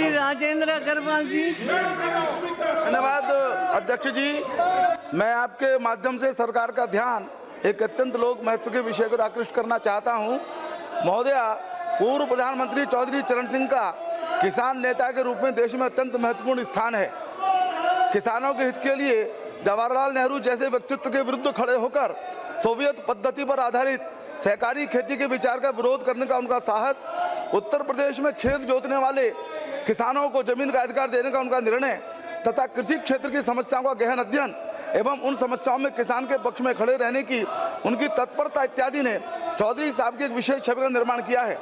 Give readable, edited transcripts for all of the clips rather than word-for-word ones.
श्री राजेंद्र अग्रवाल जी। धन्यवाद अध्यक्ष जी। मैं आपके माध्यम से सरकार का ध्यान एक अत्यंत लोक महत्व के विषय को आकृष्ट करना चाहता हूं। महोदया, पूर्व प्रधानमंत्री चौधरी चरण सिंह का किसान नेता के रूप में देश में अत्यंत महत्वपूर्ण स्थान है। किसानों के हित के लिए जवाहरलाल नेहरू जैसे व्यक्तित्व के विरुद्ध खड़े होकर सोवियत पद्धति पर आधारित सहकारी खेती के विचार का विरोध करने का उनका साहस, उत्तर प्रदेश में खेत जोतने वाले किसानों को जमीन का अधिकार देने का उनका निर्णय तथा कृषि क्षेत्र की समस्याओं का गहन अध्ययन एवं उन समस्याओं में किसान के पक्ष में खड़े रहने की उनकी तत्परता इत्यादि ने चौधरी साहब की एक विशेष छवि का निर्माण किया है।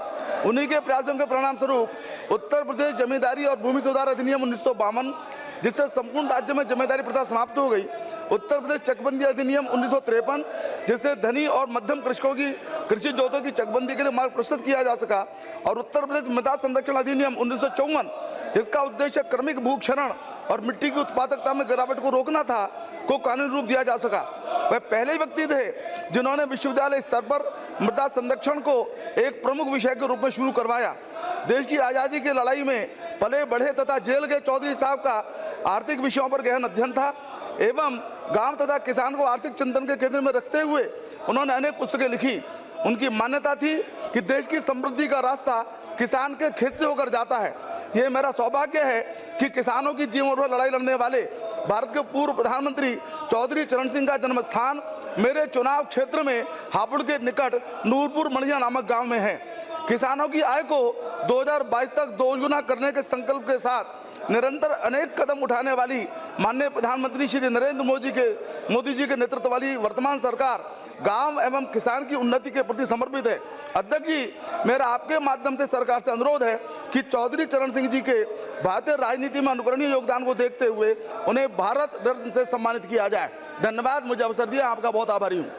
उन्हीं के प्रयासों के परिणाम स्वरूप उत्तर प्रदेश जमींदारी और भूमि सुधार अधिनियम 1952, जिससे संपूर्ण राज्य में जमींदारी प्रथा समाप्त हो गई, उत्तर प्रदेश चकबंदी अधिनियम 1953, जिससे धनी और मध्यम कृषकों की कृषि जोतों की चकबंदी के लिए मार्ग प्रशस्त किया जा सका, और उत्तर प्रदेश मृदा संरक्षण अधिनियम 1954, जिसका उद्देश्य क्रमिक भूक्षरण और मिट्टी की उत्पादकता में गिरावट को रोकना था, को कानूनी रूप दिया जा सका। वह पहले ही व्यक्ति थे जिन्होंने विश्वविद्यालय स्तर पर मृदा संरक्षण को एक प्रमुख विषय के रूप में शुरू करवाया। देश की आज़ादी की लड़ाई में पले बढ़े तथा जेल गए चौधरी साहब का आर्थिक विषयों पर गहन अध्ययन था एवं गांव तथा किसान को आर्थिक चिंतन के केंद्र में रखते हुए उन्होंने अनेक पुस्तकें लिखी। उनकी मान्यता थी कि देश की समृद्धि का रास्ता किसान के खेत से होकर जाता है। ये मेरा सौभाग्य है कि किसानों की जीवन पर लड़ाई लड़ने वाले भारत के पूर्व प्रधानमंत्री चौधरी चरण सिंह का जन्म स्थान मेरे चुनाव क्षेत्र में हापुड़ के निकट नूरपुर मणिया नामक गांव में है। किसानों की आय को 2022 तक दोगुना करने के संकल्प के साथ निरंतर अनेक कदम उठाने वाली माननीय प्रधानमंत्री श्री नरेंद्र मोदी जी के नेतृत्व वाली वर्तमान सरकार गांव एवं किसान की उन्नति के प्रति समर्पित है। अध्यक्ष जी, मेरा आपके माध्यम से सरकार से अनुरोध है कि चौधरी चरण सिंह जी के भारतीय राजनीति में अनुकरणीय योगदान को देखते हुए उन्हें भारत रत्न से सम्मानित किया जाए। धन्यवाद, मुझे अवसर दिया, आपका बहुत आभारी हूँ।